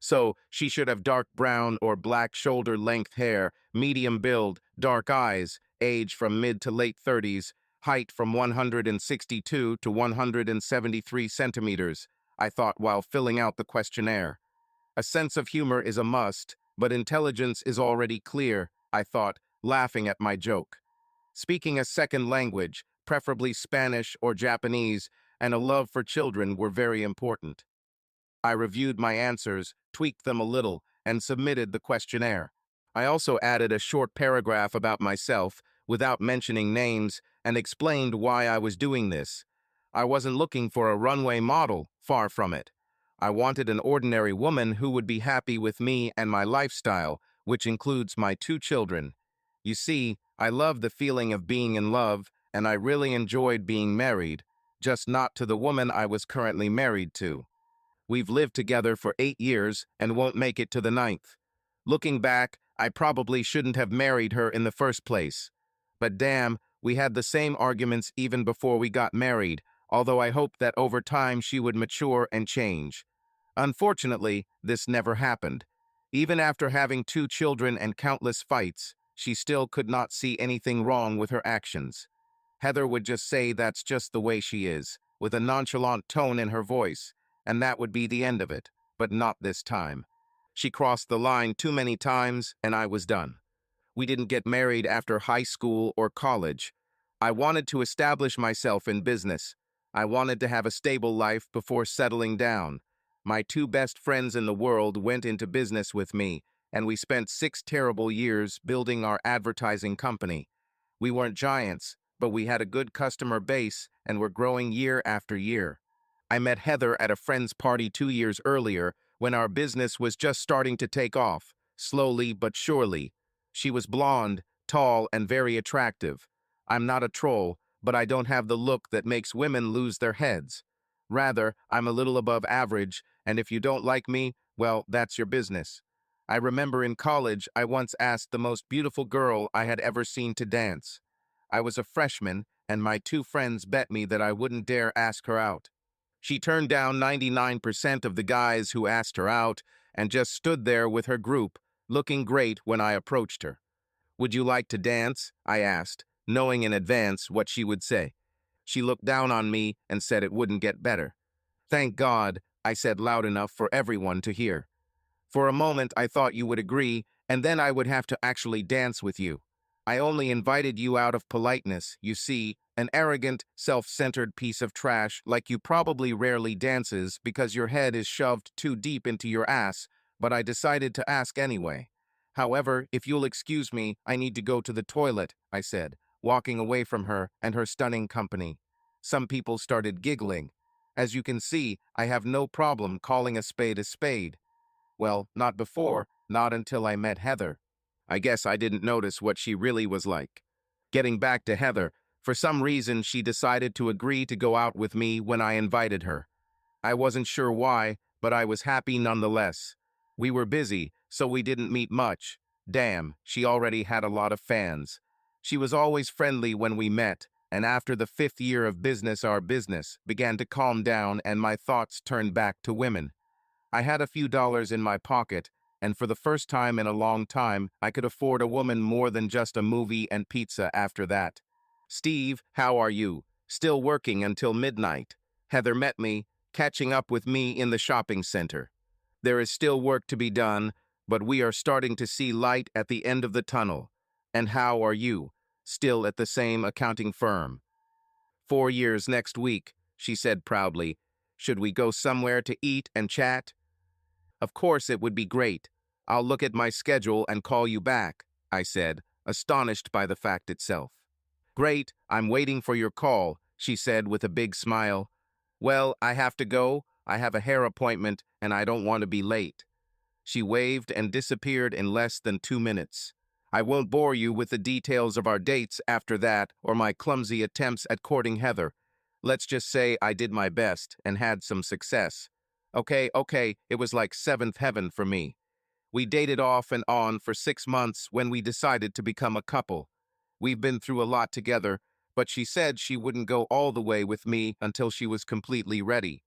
So she should have dark brown or black shoulder-length hair, medium build, dark eyes, age from mid to late 30s, height from 162 to 173 centimeters, I thought while filling out the questionnaire. A sense of humor is a must, but intelligence is already clear, I thought, laughing at my joke. Speaking a second language, preferably Spanish or Japanese, and a love for children were very important. I reviewed my answers, tweaked them a little, and submitted the questionnaire. I also added a short paragraph about myself, without mentioning names, and explained why I was doing this. I wasn't looking for a runway model, far from it. I wanted an ordinary woman who would be happy with me and my lifestyle, which includes my 2 children. You see, I love the feeling of being in love, and I really enjoyed being married, just not to the woman I was currently married to. We've lived together for 8 years and won't make it to the 9th. Looking back, I probably shouldn't have married her in the first place. But damn, we had the same arguments even before we got married, although I hoped that over time she would mature and change. Unfortunately, this never happened. Even after having 2 children and countless fights, she still could not see anything wrong with her actions. Heather would just say that's just the way she is, with a nonchalant tone in her voice, and that would be the end of it, but not this time. She crossed the line too many times, and I was done. We didn't get married after high school or college. I wanted to establish myself in business. I wanted to have a stable life before settling down. My 2 best friends in the world went into business with me, and we spent 6 terrible years building our advertising company. We weren't giants, but we had a good customer base and were growing year after year. I met Heather at a friend's party 2 years earlier when our business was just starting to take off, slowly but surely. She was blonde, tall, and very attractive. I'm not a troll, but I don't have the look that makes women lose their heads. Rather, I'm a little above average, and if you don't like me, well, that's your business. I remember in college I once asked the most beautiful girl I had ever seen to dance. I was a freshman, and my 2 friends bet me that I wouldn't dare ask her out. She turned down 99% of the guys who asked her out and just stood there with her group, looking great when I approached her. "Would you like to dance?" I asked, knowing in advance what she would say. She looked down on me and said it wouldn't get better. "Thank God," I said loud enough for everyone to hear. "For a moment I thought you would agree, and then I would have to actually dance with you. I only invited you out of politeness, you see, an arrogant, self-centered piece of trash like you probably rarely dances because your head is shoved too deep into your ass, but I decided to ask anyway. However, if you'll excuse me, I need to go to the toilet," I said, walking away from her and her stunning company. Some people started giggling. As you can see, I have no problem calling a spade a spade. Well, not before, not until I met Heather. I guess I didn't notice what she really was like. Getting back to Heather, for some reason she decided to agree to go out with me when I invited her. I wasn't sure why, but I was happy nonetheless. We were busy, so we didn't meet much. Damn, she already had a lot of fans. She was always friendly when we met, and after the 5th year of business our business began to calm down and my thoughts turned back to women. I had a few dollars in my pocket, and for the first time in a long time, I could afford a woman more than just a movie and pizza after that. "Steve, how are you? Still working until midnight?" Heather met me, catching up with me in the shopping center. "There is still work to be done, but we are starting to see light at the end of the tunnel. And how are you? Still at the same accounting firm?" 4 years next week," she said proudly. "Should we go somewhere to eat and chat?" "Of course it would be great. I'll look at my schedule and call you back," I said, astonished by the fact itself. "Great, I'm waiting for your call," she said with a big smile. "Well, I have to go. I have a hair appointment and I don't want to be late." She waved and disappeared in less than 2 minutes. I won't bore you with the details of our dates after that or my clumsy attempts at courting Heather. Let's just say I did my best and had some success. Okay, it was like 7th heaven for me. We dated off and on for 6 months when we decided to become a couple. We've been through a lot together, but she said she wouldn't go all the way with me until she was completely ready.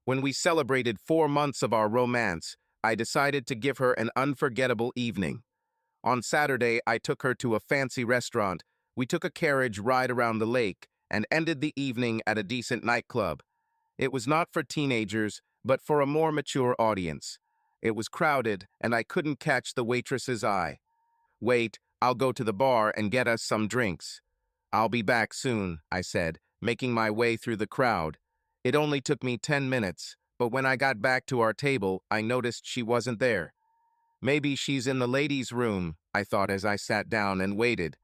When we celebrated 4 months of our romance, I decided to give her an unforgettable evening. On Saturday, I took her to a fancy restaurant. We took a carriage ride around the lake and ended the evening at a decent nightclub. It was not for teenagers, but for a more mature audience. It was crowded, and I couldn't catch the waitress's eye. "Wait, I'll go to the bar and get us some drinks." "I'll be back soon," I said, making my way through the crowd. It only took me 10 minutes, but when I got back to our table, I noticed she wasn't there. "Maybe she's in the ladies' room," I thought as I sat down and waited.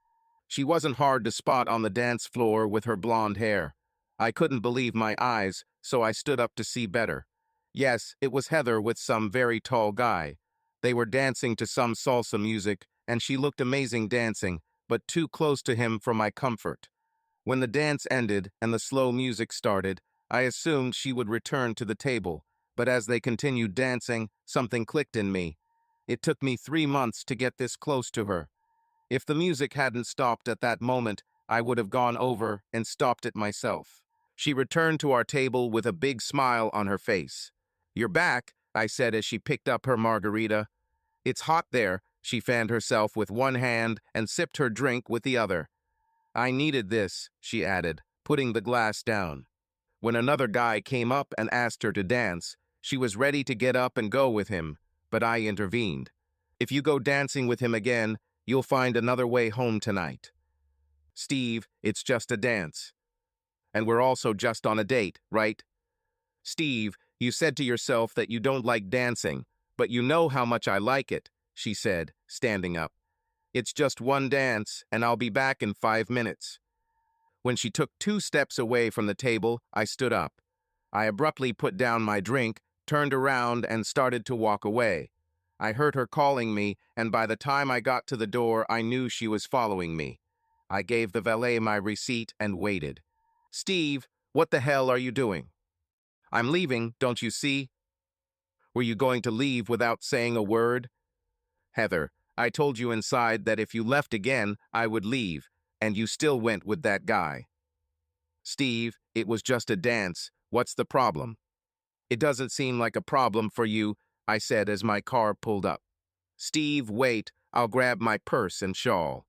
She wasn't hard to spot on the dance floor with her blonde hair. I couldn't believe my eyes, so I stood up to see better. Yes, it was Heather with some very tall guy. They were dancing to some salsa music, and she looked amazing dancing, but too close to him for my comfort. When the dance ended and the slow music started, I assumed she would return to the table, but as they continued dancing, something clicked in me. It took me 3 months to get this close to her. If the music hadn't stopped at that moment, I would have gone over and stopped it myself. She returned to our table with a big smile on her face. "You're back," I said as she picked up her margarita. "It's hot there." She fanned herself with one hand and sipped her drink with the other. "I needed this," she added, putting the glass down. When another guy came up and asked her to dance, she was ready to get up and go with him, but I intervened. "If you go dancing with him again, you'll find another way home tonight." "Steve, it's just a dance. And we're also just on a date, right?" "Steve, you said to yourself that you don't like dancing, but you know how much I like it," she said, standing up. "It's just one dance, and I'll be back in 5 minutes." When she took 2 steps away from the table, I stood up. I abruptly put down my drink, turned around, and started to walk away. I heard her calling me, and by the time I got to the door, I knew she was following me. I gave the valet my receipt and waited. "Steve, what the hell are you doing?" "I'm leaving, don't you see?" "Were you going to leave without saying a word?" "Heather, I told you inside that if you left again, I would leave, and you still went with that guy." "Steve, it was just a dance. What's the problem?" "It doesn't seem like a problem for you," I said as my car pulled up. "Steve, wait. I'll grab my purse and shawl."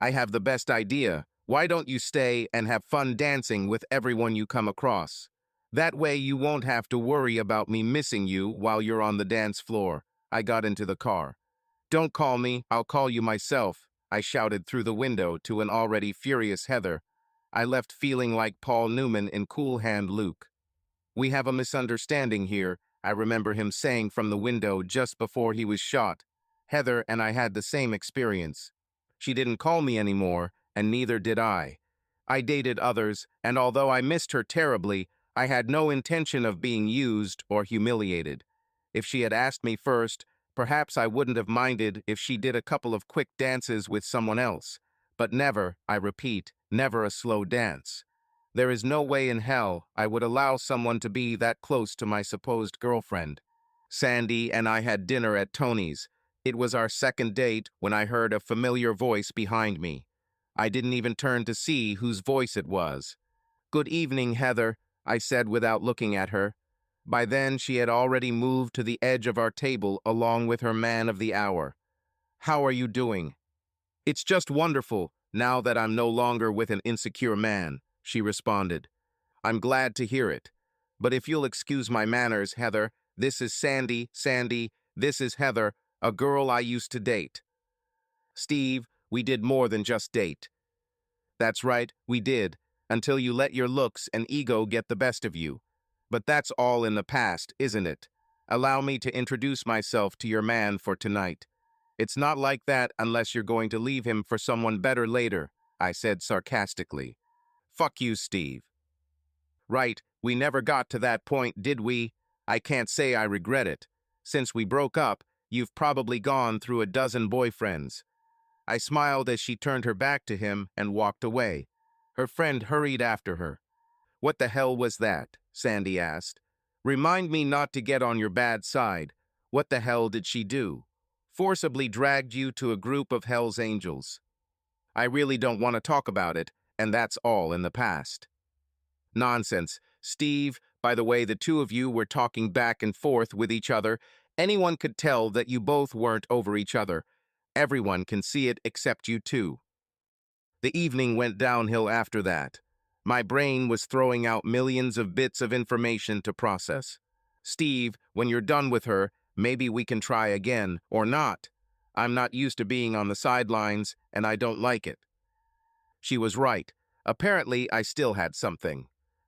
"I have the best idea. Why don't you stay and have fun dancing with everyone you come across? That way you won't have to worry about me missing you while you're on the dance floor." I got into the car. "Don't call me, I'll call you myself," I shouted through the window to an already furious Heather. I left feeling like Paul Newman in Cool Hand Luke. "We have a misunderstanding here," I remember him saying from the window just before he was shot. Heather and I had the same experience. She didn't call me anymore, and neither did I. I dated others, and although I missed her terribly, I had no intention of being used or humiliated. If she had asked me first, perhaps I wouldn't have minded if she did a couple of quick dances with someone else. But never, I repeat, never a slow dance. There is no way in hell I would allow someone to be that close to my supposed girlfriend. Sandy and I had dinner at Tony's. It was our second date when I heard a familiar voice behind me. I didn't even turn to see whose voice it was. "Good evening, Heather," I said without looking at her. By then, she had already moved to the edge of our table along with her man of the hour. "How are you doing?" "It's just wonderful, now that I'm no longer with an insecure man," she responded. "I'm glad to hear it. But if you'll excuse my manners, Heather, this is Sandy, this is Heather, a girl I used to date." "Steve, we did more than just date." "That's right, we did, until you let your looks and ego get the best of you. But that's all in the past, isn't it? Allow me to introduce myself to your man for tonight." "It's not like that unless you're going to leave him for someone better later," I said sarcastically. "Fuck you, Steve." "Right, we never got to that point, did we? I can't say I regret it. Since we broke up, you've probably gone through a dozen boyfriends." I smiled as she turned her back to him and walked away. Her friend hurried after her. "What the hell was that?" Sandy asked. "Remind me not to get on your bad side. What the hell did she do?" "Forcibly dragged you to a group of Hell's Angels." "I really don't want to talk about it, and that's all in the past." "Nonsense. Steve, by the way, the two of you were talking back and forth with each other. Anyone could tell that you both weren't over each other. Everyone can see it except you two. The evening went downhill after that. My brain was throwing out millions of bits of information to process. Steve, when you're done with her, maybe we can try again, or not. I'm not used to being on the sidelines, and I don't like it. She was right. Apparently, I still had something.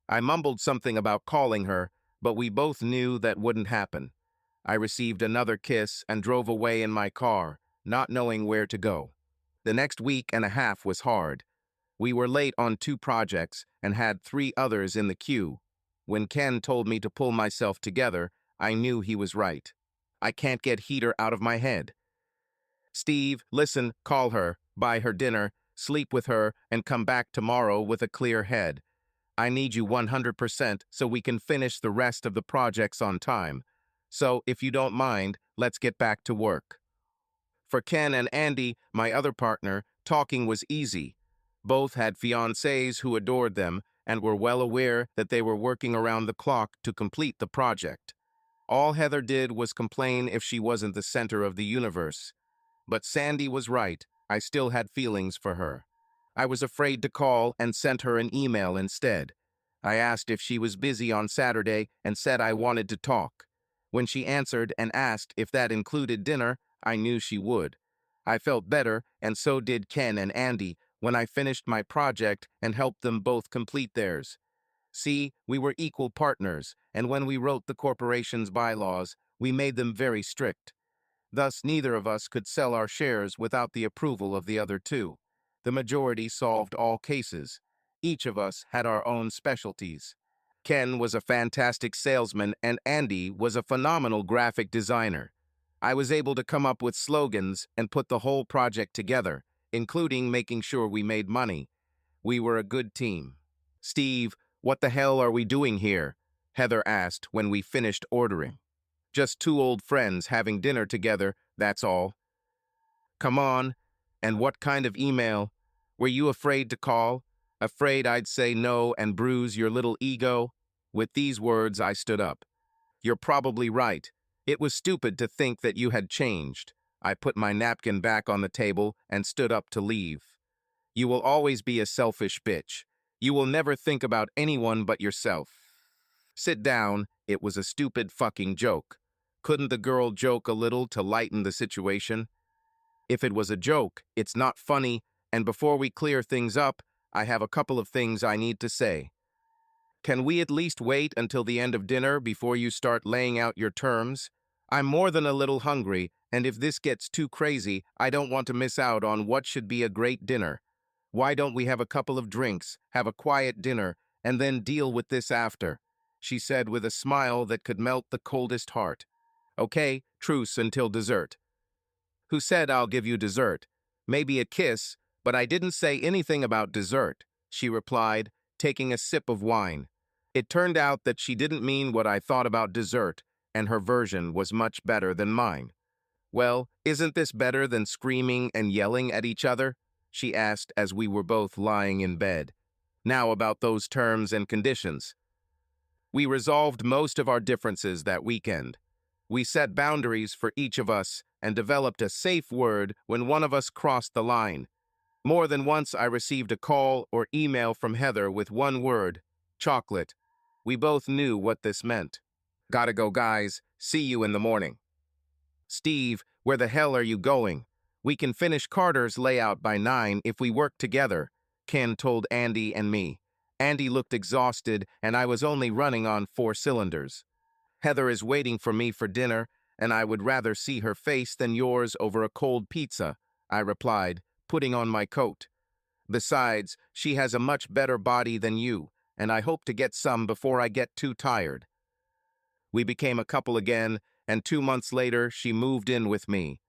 I mumbled something about calling her, but we both knew that wouldn't happen. I received another kiss and drove away in my car, not knowing where to go. The next week and a half was hard. We were late on 2 projects and had 3 others in the queue. When Ken told me to pull myself together, I knew he was right. I can't get heater out of my head. Steve, listen, call her, buy her dinner, sleep with her, and come back tomorrow with a clear head. I need you 100% so we can finish the rest of the projects on time. So, if you don't mind, let's get back to work. For Ken and Andy, my other partner, talking was easy. Both had fiancés who adored them and were well aware that they were working around the clock to complete the project. All Heather did was complain if she wasn't the center of the universe. But Sandy was right. I still had feelings for her. I was afraid to call and sent her an email instead. I asked if she was busy on Saturday and said I wanted to talk. When she answered and asked if that included dinner, I knew she would. I felt better, and so did Ken and Andy, when I finished my project and helped them both complete theirs. See, we were equal partners, and when we wrote the corporation's bylaws, we made them very strict. Thus, neither of us could sell our shares without the approval of the other two. The majority solved all cases. Each of us had our own specialties. Ken was a fantastic salesman, and Andy was a phenomenal graphic designer. I was able to come up with slogans and put the whole project together, including making sure we made money. We were a good team. Steve, what the hell are we doing here? Heather asked when we finished ordering. Just 2 old friends having dinner together, that's all. Come on. And what kind of email? Were you afraid to call? Afraid I'd say no and bruise your little ego? With these words, I stood up. You're probably right. It was stupid to think that you had changed. I put my napkin back on the table and stood up to leave. You will always be a selfish bitch. You will never think about anyone but yourself. Sit down. It was a stupid fucking joke. Couldn't the girl joke a little to lighten the situation? If it was a joke, it's not funny, and before we clear things up, I have a couple of things I need to say. Can we at least wait until the end of dinner before you start laying out your terms? I'm more than a little hungry, and if this gets too crazy, I don't want to miss out on what should be a great dinner. Why don't we have a couple of drinks, have a quiet dinner, and then deal with this after? She said with a smile that could melt the coldest heart. Okay, truce until dessert. Who said I'll give you dessert? Maybe a kiss, but I didn't say anything about dessert, she replied, taking a sip of wine. It turned out that she didn't mean what I thought about dessert, and her version was much better than mine. Well, isn't this better than screaming and yelling at each other? She asked as we were both lying in bed. Now about those terms and conditions. We resolved most of our differences that weekend. We set boundaries for each of us and developed a safe word when one of us crossed the line. More than once I received a call or email from Heather with one word, chocolate. We both knew what this meant. Gotta go, guys. See you in the morning. Steve, where the hell are you going? We can finish Carter's layout by 9 if we work together, Ken told Andy and me. Andy looked exhausted, and I was only running on 4 cylinders. Heather is waiting for me for dinner, and I would rather see her face than yours over a cold pizza, I replied, putting on my coat. Besides, she has a much better body than you, and I hope to get some before I get too tired. We became a couple again, and 2 months later, she moved in with me.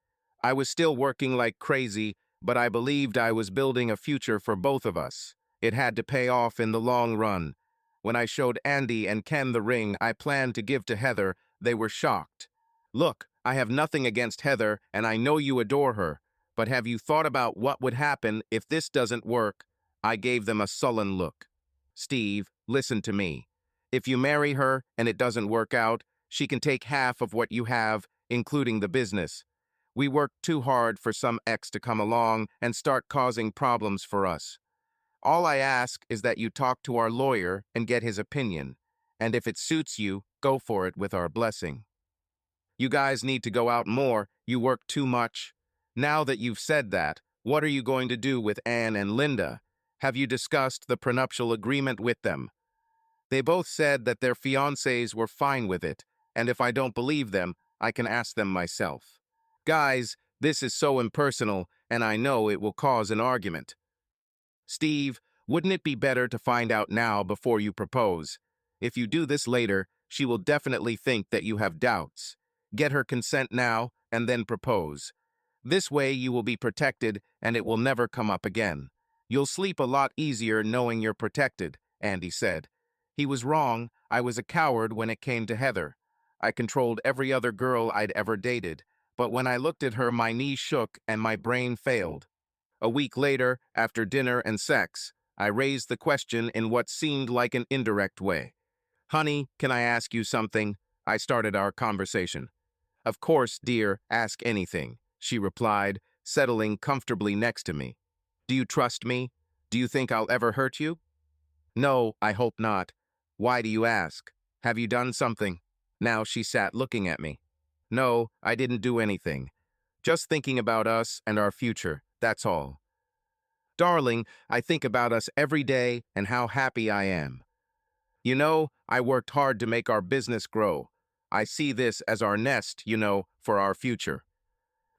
I was still working like crazy, but I believed I was building a future for both of us. It had to pay off in the long run. When I showed Andy and Ken the ring I planned to give to Heather, they were shocked. Look, I have nothing against Heather, and I know you adore her, but have you thought about what would happen if this doesn't work? I gave them a sullen look. Steve, listen to me. If you marry her and it doesn't work out, she can take half of what you have, including the business. We worked too hard for some ex to come along and start causing problems for us. All I ask is that you talk to our lawyer and get his opinion, and if it suits you, go for it with our blessing. You guys need to go out more, you work too much. Now that you've said that, what are you going to do with Anne and Linda? Have you discussed the prenuptial agreement with them? They both said that their fiancés were fine with it, and if I don't believe them, I can ask them myself. Guys, this is so impersonal, and I know it will cause an argument. Steve, wouldn't it be better to find out now before you propose? If you do this later, she will definitely think that you have doubts. Get her consent now, and then propose. This way you will be protected, and it will never come up again. You'll sleep a lot easier knowing you're protected, Andy said. He was wrong. I was a coward when it came to Heather. I controlled every other girl I'd ever dated, but when I looked at her, my knees shook and my brain failed. A week later, after dinner and sex, I raised the question in what seemed like an indirect way. Honey, can I ask you something? I started our conversation. Of course, dear, ask anything, she replied, settling comfortably next to me. Do you trust me? Do you think I'll ever hurt you? No, I hope not. Why do you ask? Have you done something? Now she sat looking at me. No, I didn't do anything. Just thinking about us and our future, that's all. Darling, I think about us every day and how happy I am. You know, I worked hard to make our business grow. I see this as our nest, for our future.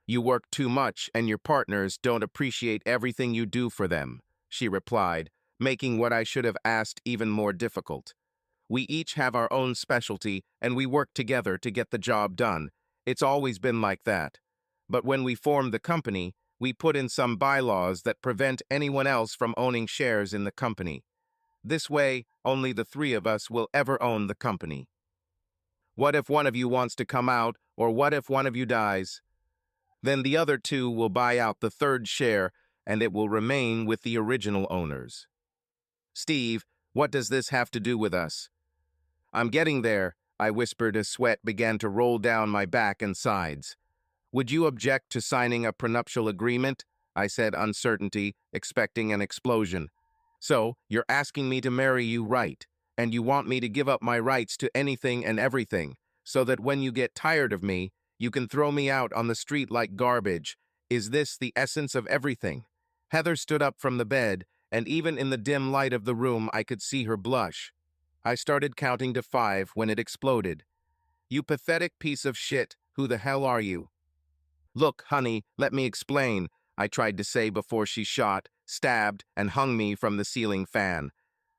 You work too much and your partners don't appreciate everything you do for them, she replied, making what I should have asked even more difficult. We each have our own specialty and we work together to get the job done. It's always been like that. But when we formed the company, we put in some bylaws that prevent anyone else from owning shares in the company. This way, only the three of us will ever own the company. What if one of you wants to come out, or what if one of you dies? Then the other two will buy out the third share, and it will remain with the original owners. Steve, what does this have to do with us? I'm getting there, I whispered as sweat began to roll down my back and sides. Would you object to signing a prenuptial agreement? I said, uncertainty, expecting an explosion. So, you're asking me to marry you, right? And you want me to give up my rights to anything and everything, so that when you get tired of me, you can throw me out on the street like garbage. Is this the essence of everything? Heather stood up from the bed, and even in the dim light of the room I could see her blush. I started counting to 5 when it exploded. You pathetic piece of shit, who the hell are you? Look, honey, let me explain, I tried to say before she shot, stabbed, and hung me from the ceiling fan.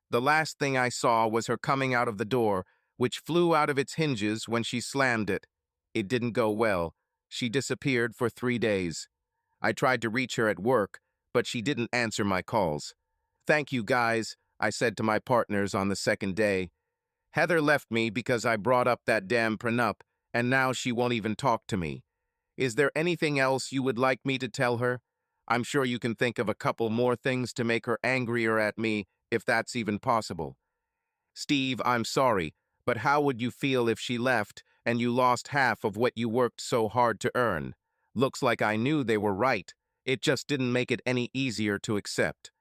The last thing I saw was her coming out of the door, which flew out of its hinges when she slammed it. It didn't go well. She disappeared for 3 days. I tried to reach her at work, but she didn't answer my calls. Thank you, guys, I said to my partners on the second day. Heather left me because I brought up that damn prenup, and now she won't even talk to me. Is there anything else you would like me to tell her? I'm sure you can think of a couple more things to make her angrier at me, if that's even possible. Steve, I'm sorry, but how would you feel if she left and you lost half of what you worked so hard to earn? Looks like I knew they were right. It just didn't make it any easier to accept.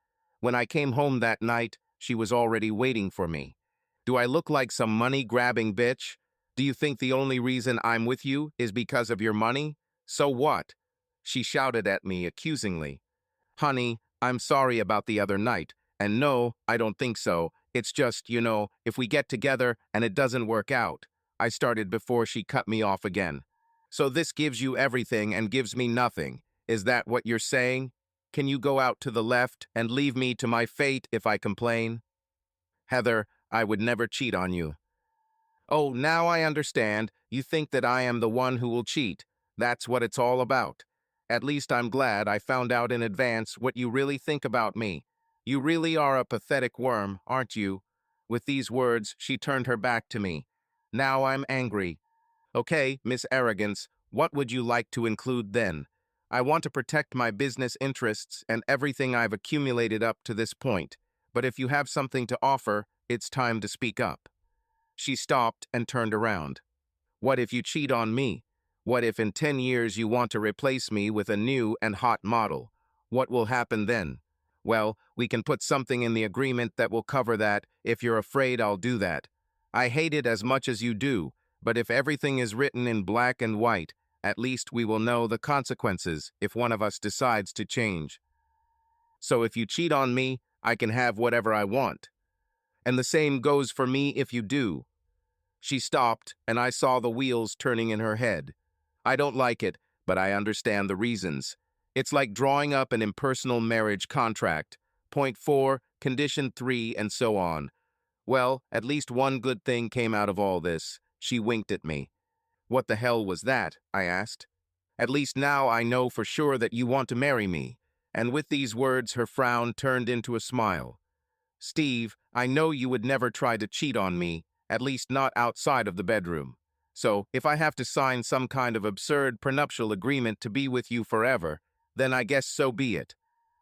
When I came home that night, she was already waiting for me. Do I look like some money-grabbing bitch? Do you think the only reason I'm with you is because of your money? So what? She shouted at me accusingly. Honey, I'm sorry about the other night. And no, I don't think so. It's just, if we get together and it doesn't work out. I started before she cut me off again. So this gives you everything and gives me nothing. Is that what you're saying? Can you go out to the left and leave me to my fate if I complain? Heather, I would never cheat on you. Oh, now I understand. You think that I am the one who will cheat. That's what it's all about. At least I'm glad I found out in advance what you really think about me. You really are a pathetic worm, aren't you? With these words, she turned her back to me. Now I'm angry. Okay, Miss Arrogance, what would you like to include then? I want to protect my business interests and everything I've accumulated up to this point. But if you have something to offer, it's time to speak up. She stopped and turned around. What if you cheat on me? What if in 10 years you want to replace me with a new and hot model? What will happen then? Well, we can put something in the agreement that will cover that. If you're afraid, I'll do that. I hate it as much as you do, but if everything is written in black and white, at least we will know the consequences if one of us decides to change. So if you cheat on me, I can have whatever I want. And the same goes for me if you do. She stopped, and I saw the wheels turning in her head. I don't like it, but I understand the reasons. It's like drawing up an impersonal marriage contract. Point 4, condition 3, and so on. Well, at least one good thing came out of all this. She winked at me. What the hell was that? I asked. At least now I know for sure that you want to marry me. And with these words, her frown turned into a smile. Steve, I know you would never try to cheat on me, at least not outside of the bedroom. So, if I have to sign some kind of absurd prenuptial agreement to be with you forever, then I guess so be it.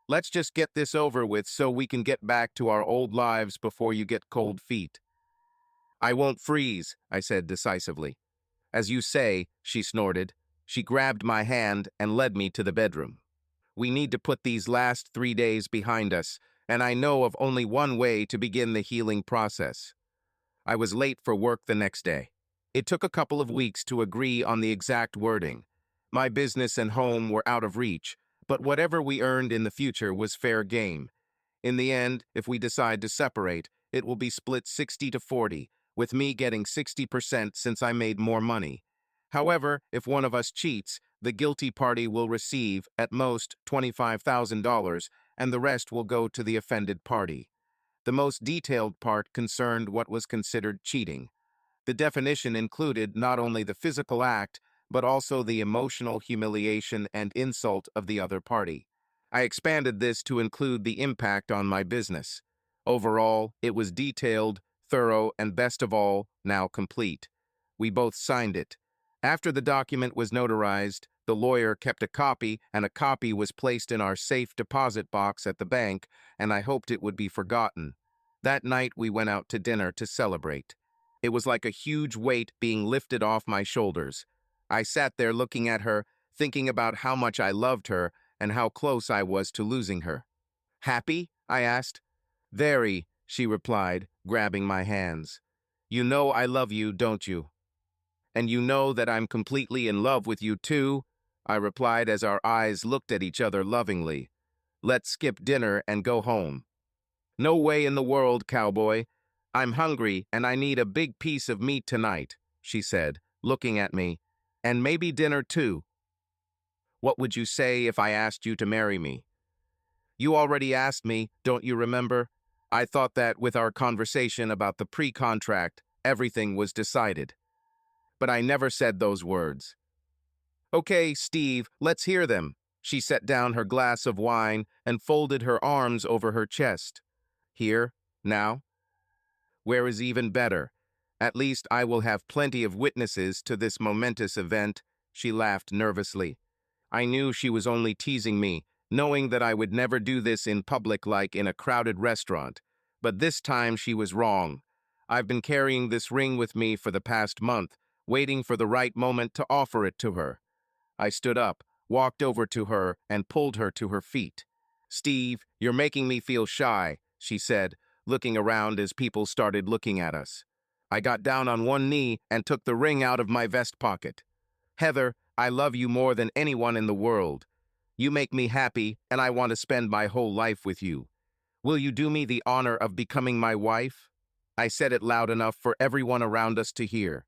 Let's just get this over with so we can get back to our old lives before you get cold feet. I won't freeze, I said decisively. As you say, she snorted. She grabbed my hand and led me to the bedroom. We need to put these last 3 days behind us, and I know of only one way to begin the healing process. I was late for work the next day. It took a couple of weeks to agree on the exact wording. My business and home were out of reach, but whatever we earned in the future was fair game. In the end, if we decide to separate, it will be split 60-40, with me getting 60% since I made more money. However, if one of us cheats, the guilty party will receive, at most, $25,000, and the rest will go to the offended party. The most detailed part concerned what was considered cheating. The definition included not only the physical act, but also the emotional humiliation and insult of the other party. I expanded this to include the impact on my business. Overall, it was detailed, thorough, and best of all, now complete. We both signed it. After the document was notarized, the lawyer kept a copy, and a copy was placed in our safe deposit box at the bank, and I hoped it would be forgotten. That night, we went out to dinner to celebrate. It was like a huge weight being lifted off my shoulders. I sat there looking at her, thinking about how much I loved her and how close I was to losing her. Happy? I asked. Very, she replied, grabbing my hands. You know I love you, don't you? And you know that I'm completely in love with you too, I replied as our eyes looked at each other lovingly. Let's skip dinner and go home. No way in the world, cowboy. I'm hungry and I need a big piece of meat tonight, she said, looking at me. And maybe dinner too. What would you say if I asked you to marry me? You already asked me, don't you remember? I thought that with our conversation about the pre-contract, everything was decided. But I never said those words. Okay, Steve, let's hear them. She set down her glass of wine and folded her arms over her chest. Here, now? Where is even better? At least I will have plenty of witnesses to this momentous event, she laughed nervously. I knew she was only teasing me, knowing that I would never do this in public like in a crowded restaurant. But this time she was wrong. I've been carrying this ring with me for the past month, waiting for the right moment to offer it to her. I stood up, walked over to her, and pulled her to her feet. Steve, you're making me feel shy, she said, looking around as people started looking at us. I got down on one knee and took the ring out of my vest pocket. Heather, I love you more than anyone in the world. You make me happy, and I want to spend my whole life with you. Will you do me the honor of becoming my wife? I said it loud enough for everyone around us to hear.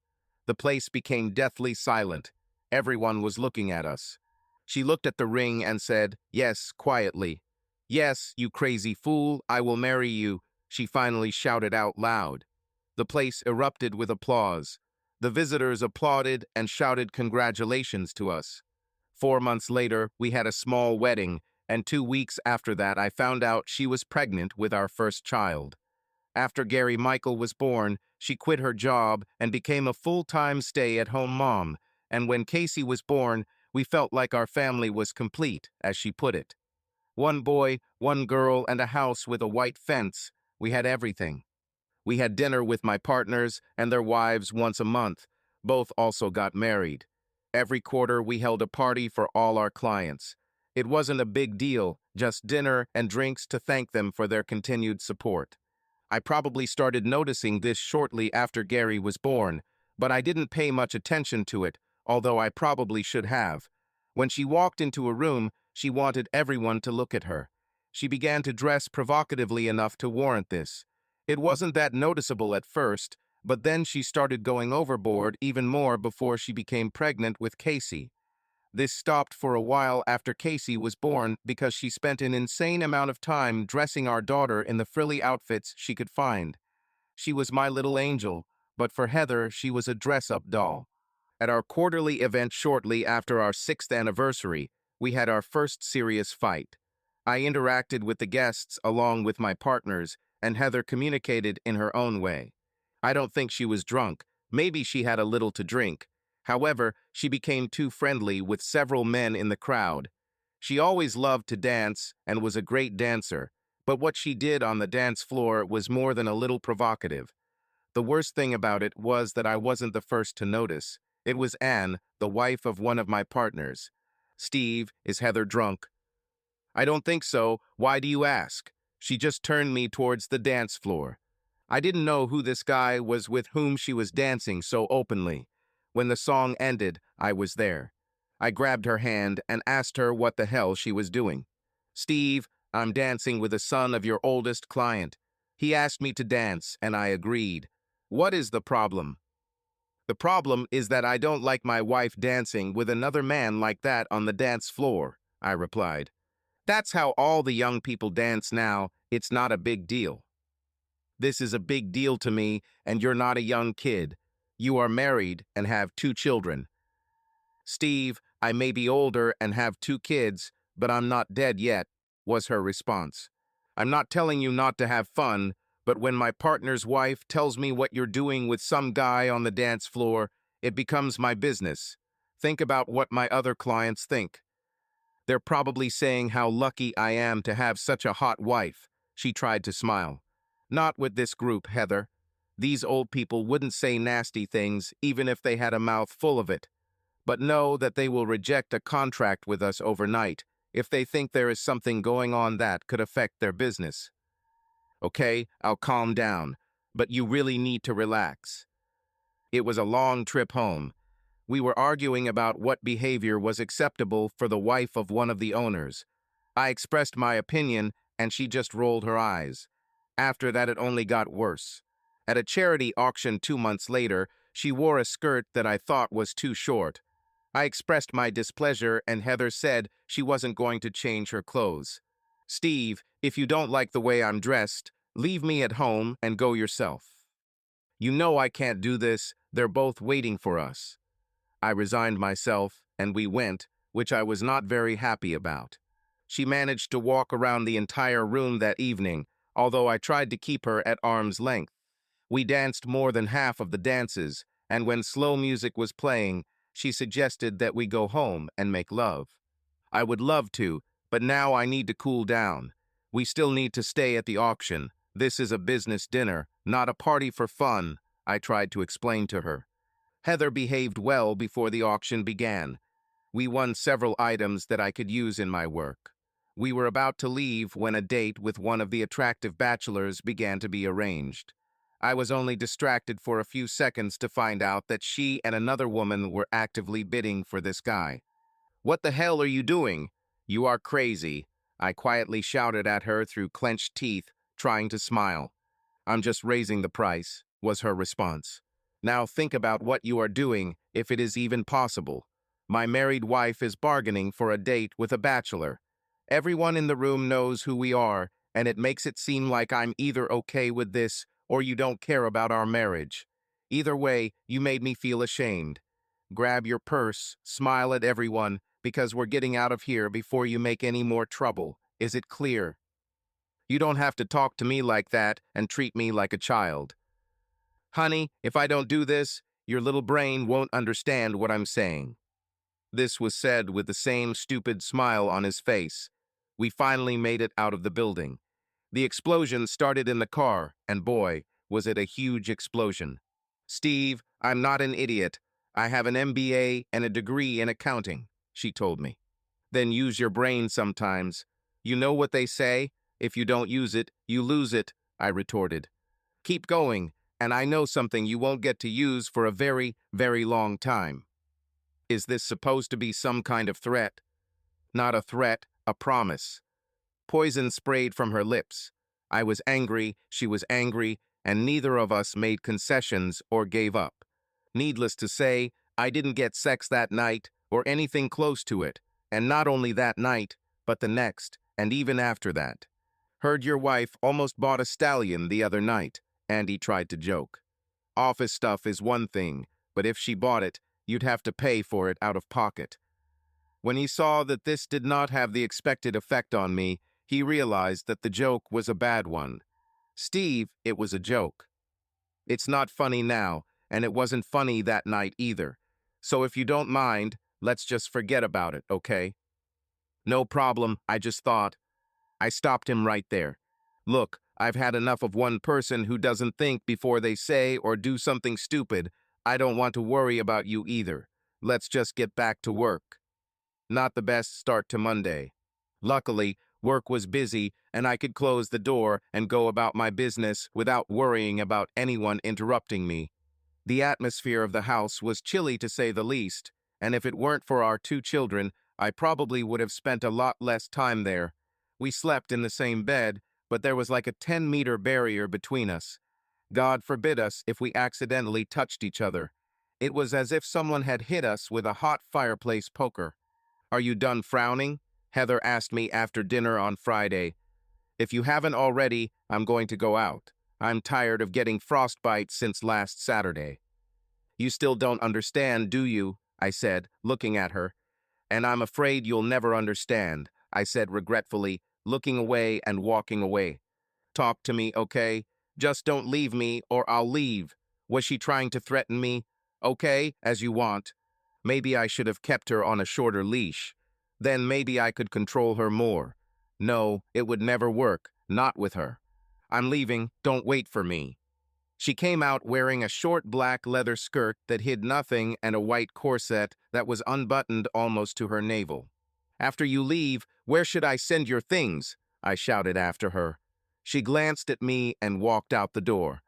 The place became deathly silent. Everyone was looking at us. She looked at the ring and said, yes, quietly. Yes, you crazy fool, I will marry you, she finally shouted out loud. The place erupted with applause. The visitors applauded and shouted congratulations to us. 4 months later, we had a small wedding, and 2 weeks after that I found out she was pregnant with our first child. After Gary Michael was born, she quit her job and became a full-time stay-at-home mom, and when Casey was born, we felt like our family was complete, as she put it. 1 boy, 1 girl, and a house with a white fence. We had everything. We had dinner with my partners and their wives once a month. Both also got married. Every quarter, we held a party for all our clients. It wasn't a big deal, just dinner and drinks to thank them for their continued support. I probably started noticing this shortly after Gary was born, but I didn't pay much attention to it, although I probably should have. When she walked into a room, she wanted everyone to look at her. She began to dress provocatively enough to warrant this. It wasn't that noticeable at first, but then she started going overboard even more before she became pregnant with Casey. This stopped for a while after Casey was born because she spent an insane amount of time dressing our daughter in the frilly outfits she could find. She was my little angel, but for Heather, she was a dress-up doll. At our quarterly event shortly after our 6th anniversary, we had our first serious fight. I interacted with the guests along with my partners, and Heather communicated in her own way. I don't think she was drunk. Maybe she had a little to drink. However, she became too friendly with several men in the crowd. She always loved to dance and was a great dancer, but what she did on the dance floor was more than a little provocative. The worst thing about it was that I wasn't the first to notice. It was Anne, the wife of one of my partners. "Steve, is Heather drunk?" "I don't think so. Why do you ask?" She just turned me towards the dance floor. I didn't know who this guy was with whom she was dancing so openly. When the song ended, I was there. I grabbed her hand and asked her what the hell she was doing. "Steve, I'm dancing with the son of your oldest client. He asked me to dance, and I agreed. What is the problem?" "The problem is that I don't like my wife dancing with another man like that on the dance floor," I replied. "That's how all the young people dance now. It's not a big deal." "This is a big deal to me, and you're not a young kid. You are married and have 2 children." "Steve, I may be older and have 2 kids, but I'm not dead yet," was her response. "I'm not telling you not to have fun, but when my partner's wife tells me what you're doing with some guy on the dance floor, it becomes my business. Think about what my other clients think. They're probably saying how lucky I am to have such a hot wife." She tried to smile. "Not with this group, Heather. These old people wouldn't say nasty things even if they had a mouth full of it. But know that they will reject a contract with us overnight if they think there is something going on that could affect their business." "Okay, I'll calm down, but you really need to relax." It was a long trip home. We were arguing about what behavior was acceptable for the wife of one of the owners. I expressed my opinion, and she just rolled her eyes. After that, it only got worse. At a charity auction 2 months later, she wore a skirt that I thought was too short. I expressed my displeasure, and Heather said she wasn't going to change her clothes. "Steve, if you don't like the way I'm dressed, leave me at home and go yourself. You know I can't do this. They're both waiting for us." I resigned myself, and we went, which I was not very happy about. She managed to walk around the entire room that evening, although I tried to keep her at arm's length. We danced more than half of the dances, and when slow music was playing, she suggested that we go home and make love. I would love to, but now I need to cool down. We still need to stay at the auction. This is a business dinner, not a party for fun, I tried to explain to her. Heather behaved well before the auction began. We won several items that I could use in my work. We were about to leave when a date with one of the attractive bachelors began to be arranged. I was only distracted for a few seconds to find out that she and another woman were actively bidding for this guy. "What the hell are you doing? You are crazy," I quietly shouted at her through clenched teeth, trying to smile. "I'm just raising the price," was her response. "Now think about what you are doing, if it is even possible. My married wife is bargaining for a date with a bachelor. Everyone in the room knows who we are, and it makes it seem like I'm either okay with this or you don't care about our marriage. Either way, you made me feel ashamed. Grab your purse, smile at everyone, because we're getting out of here before you make any more trouble. Is it clear? You don't have to talk to me like that and treat me like a child. Honey, if I don't do this, your little brain won't understand what I'm saying." This was said with the same stupid smile on his face. We finally made it out of the building. The explosion started in the car, and boy, was it a huge explosion. "Steve, I'm not an idiot. I have an MBA and a degree in accounting, she told me. Then use your brain sometimes. You know what they say? If you don't use it, you lose it, I retorted. Keep going, and I know something you won't get to use for a very, very long time. Is this supposed to be some kind of threat? Not a threat, a promise. Poison sprayed from her lips. I was angry, she was angry, and neither of us made concessions or gave up. Needless to say, I didn't get sex that night or anything close to it, and not only that night, but the next, and even after that. Heard your wife almost bought a stallion the other night, Andy tried to joke. Office stuff is one thing, but if she bought it, you'd have to pay for it out of pocket. When he saw that this did not have the expected effect on me, he realized that the joke was a bad one. Steve, it was a joke. It's not funny now, and it wasn't funny that night either. So if you don't mind, let's just forget about it, okay? No problem, I just thought. I stopped him right there. Look, I've had enough of one person who doesn't think before they say or do something stupid. I don't want to worry about you either. Let's just get back to work. Not the best start to Monday. Luckily, work was busy and I could close the door and go about my business without worrying about anyone interrupting me. The atmosphere of the house was chilly to say the least, and if it weren't for our 2 children, I probably would have spent a lot less time there. We slept in the same bed, but there was like a 10-meter barrier between us. God forbid us if we accidentally touched each other. It was as if someone had hit us with a hot fireplace poker. Are you done frowning? Heather asked me after dinner on Friday. If you haven't already, I'm going to go out. I'm tired of getting frostbite since last Saturday. You still don't understand, do you? I said, looking at her. And I'm afraid you'll never understand, I said regretfully, looking away and walking away. Talk to me, okay? Just don't leave me or I'll leave. Was she trying to threaten me? Okay, as you want. Maybe I should have kept her on a shorter leash. Then maybe I could control her more. No, it would never work, not with her. I'm leaving, don't wait for me. She came out wearing a short black leather skirt that hid nothing and a white corset that was unbuttoned almost to her navel. After you leave, where should I send your things? I shouted after her. She glanced at me and walked out the door.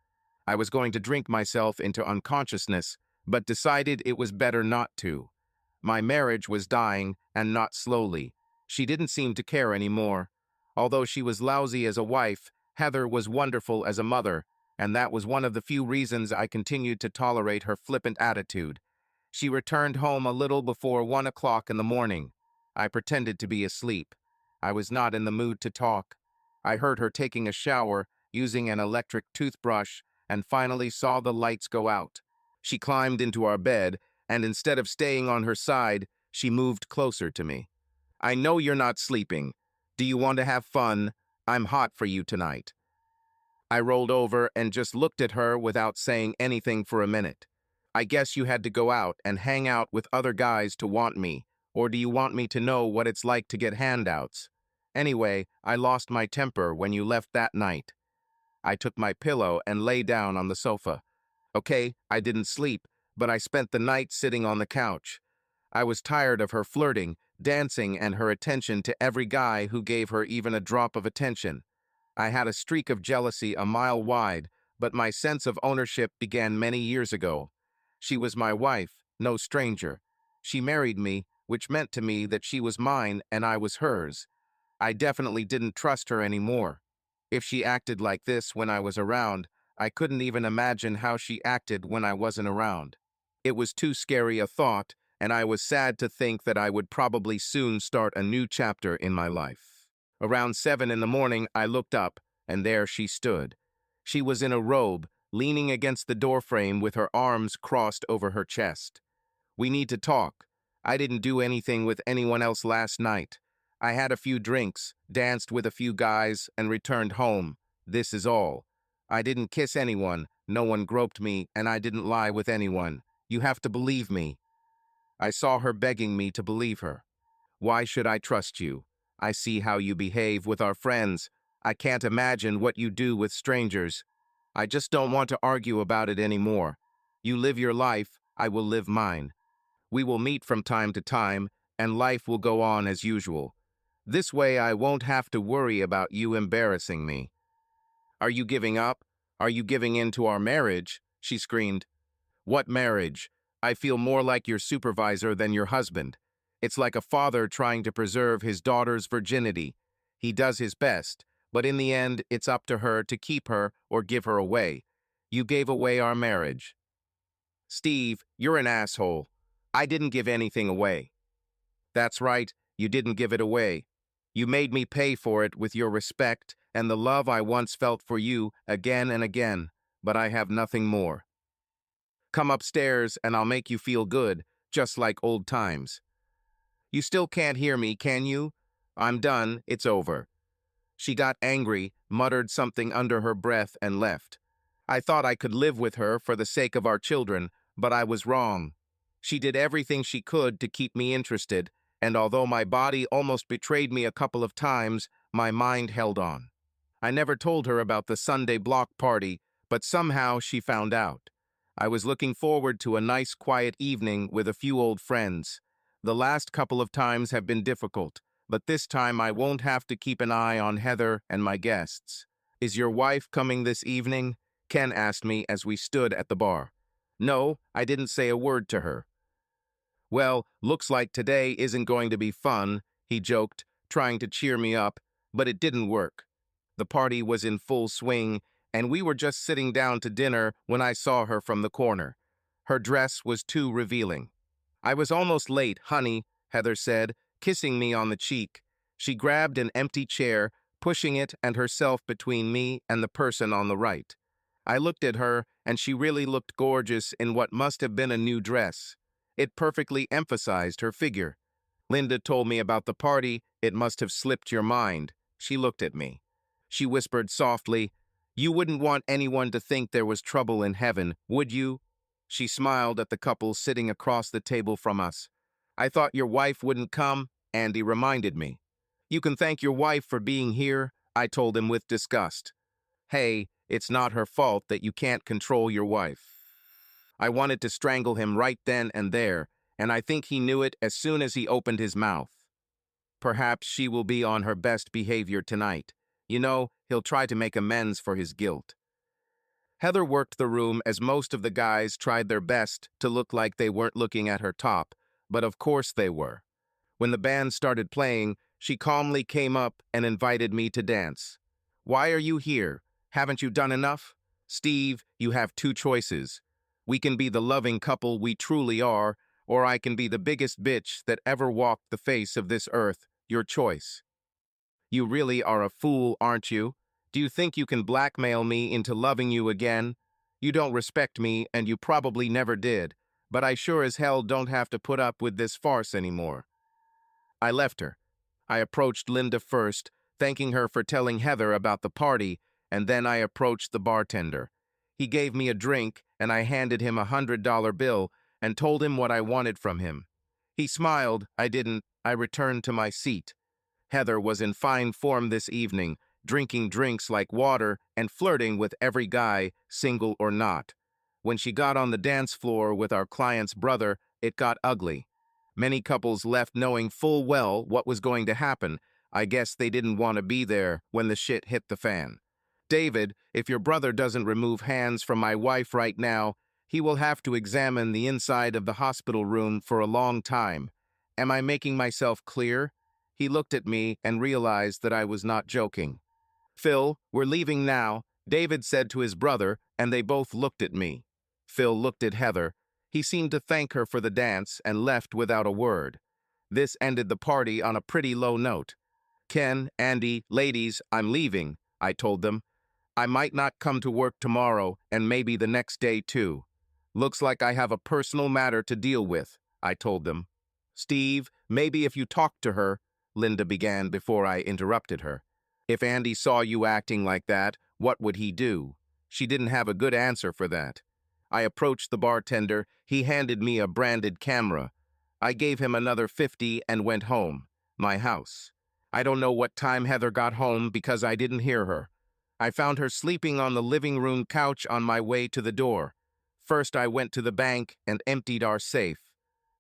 I was going to drink myself into unconsciousness, but decided it was better not to. My marriage was dying, and not slowly. She didn't seem to care anymore. Although she was lousy as a wife, Heather was wonderful as a mother, and that was one of the few reasons I continued to tolerate her flippant attitude. She returned home a little before 1 o'clock in the morning. I pretended to be asleep. I was not in the mood to talk. I heard her taking a shower, using an electric toothbrush, and finally saw the lights go out. She climbed into our bed, and instead of staying on her side, she moved closer to me. I know you're not sleeping. Do you want to have fun? I'm hot for you tonight. I rolled over and just looked at her without saying anything for a minute. I guess you had to go out and hang out with other guys to want me, or do you want me to know what it's like to get handouts? Anyway, I lost my temper when you left that night. I took my pillow and lay down on the sofa. Okay, I didn't sleep, but I spent the night sitting on the couch. I was tired of her flirting, dancing, and her attention to every guy who gave her even a drop of attention. I had a streak of jealousy a mile wide, but my sense of ownership began many years ago. She was my wife, no stranger. She married me, which meant to me that she was mine and I was hers. I definitely didn't trust her anymore. If she acted like this when I was around, I couldn't even imagine how she acted when I wasn't around. It was too scary a thought, and I was sad to think that I would probably soon start a new chapter in my life. Around 7 in the morning, I looked up, and there she stood. She was in a robe, leaning against the doorframe with her arms crossed over her chest. We need to talk. I didn't do anything with anyone else last night. I had a few drinks, danced with a few guys, and returned home. This is all. I didn't kiss anyone, no one groped me, and I didn't lie with anyone. You have to believe me. I saw her begging me to believe her. Why should I trust you? I see how you behave with our friends. I can't imagine what you do with strangers. I just don't want to argue about it anymore. You live your life, I will live mine. We will meet from time to time, and life will go on as usual. This way I won't have to worry about you embarrassing me." "Are you giving up? Are you giving in to our marriage?" she screamed. "What marriage? I feel more like your supervisor than your husband. It's like a father trying to preserve his daughter's virginity. He does his best, but in the end, it's up to her to keep her or give her away. You gave away our marriage." "Steve, you're an asshole. I didn't give anything away." "That's right, you didn't give it away. You made me pay for it with your respect and the love I once felt for you again and again, but I have nothing more. Come upstairs and I'll make you feel good, just like old times." "You still can't hear me, can you? I'm done, it's over." She got angry, muttered something under her breath, and left. I thought I could live with her for the sake of our children, but I was wrong. She did everything she could to keep me interested, and although my body almost betrayed me a couple of times, my mind held on. I never told her about the Sunday block party, but somehow she found out. I was looking forward to a nice quiet evening with a few old friends. The last couple of times have been difficult, but this time I won't have to keep an eye on Heather and my guests. "Is your wife coming this evening?" Ken asked me as we stood at the bar. "No, I didn't say a word to her." "Well, looks like today isn't going to be fun," he joked, trying to cheer me up, but it didn't work. The party was in full swing, and we were just sitting down to dinner when I saw her from the corner. Her dress was too revealing. "I was almost late, honey," Heather said, kissing me on the cheek. She grabbed an empty chair, pushing it and herself between me and the person on the right. I looked at her, and she really looked gorgeous in what must have been a new dress. It perfectly emphasized her figure. "Linda told me about the party. It must have slipped your mind." She looked at me. She whispered softly, "You wouldn't want anyone to think there was trouble in heaven, would you?" She smiled at the couple sitting across the table from us. "I thought your wife wouldn't come," Andy reminded me. "You can thank your wife for being here," I told him with disgust. "Hey, it's not her fault that you can't control your wife." I wanted to strangle him right then and there, and I think he knew it as soon as he opened his mouth. Perhaps she will be on her best behavior tonight. You know, he'll try to make amends for his guilt. Heather worked the room as most of the guys tried their best to look like they weren't looking at her top, but of course they were. When the band started playing, she calmly came up and invited me to dance. "Why are you here? Haven't you done enough? Steve, you have two choices. We can be the loving couple we truly are, or I can be the biggest bitch that ever walked the face of this earth. Your choice." "You really are a fool, aren't you? Do you think you can blackmail me into loving you again? You don't respect me, and you probably never did, but I sure as hell don't have to put up with this farce anymore." I left her. I approached Linda first, thanking her for telling Heather about the party, and then I approached the bartender. He gave me a drink, and I handed him $100 bill and told him what I wanted from him. He smiled. I didn't. I returned to my seat. Heather was in fine form this evening, drinking drinks like water and flirting with every guy, single or not. When she got on the dance floor with our client's brother, it got ugly. Many couples left knowing full well what was going to happen. I guess they didn't want to be there when the shit hit the fan. "David, if your brother doesn't remove hands from my wife right now, he will have to examine the inside of the hospital room for a long time. Am I making myself clear?" He looked at me and realized that I was not joking. "Phil, we're leaving now," David said to his brother, and they both looked at me. Phil looked at Heather. He seemed to thank her for the dance and left without a word. This ended the party on a pretty low note. "Ken, Andy, ladies, I'm leaving," I told them. "I might not come to work tomorrow, and maybe the next day too. Looks like I have a personal matter to deal with," I told them. "Steve, maybe if you talk to her," Linda began before I interrupted her. "If Andy saw you acting like that, what would he do?" She didn't have a good answer for that. I approached the bartender. He handed me a branded camera. I gave him another 50 and went home, my house. I don't know what time Heather got home because I didn't hear her. I found her sleeping on the living room couch on my way to the door. First, I went to the bank and emptied our safe.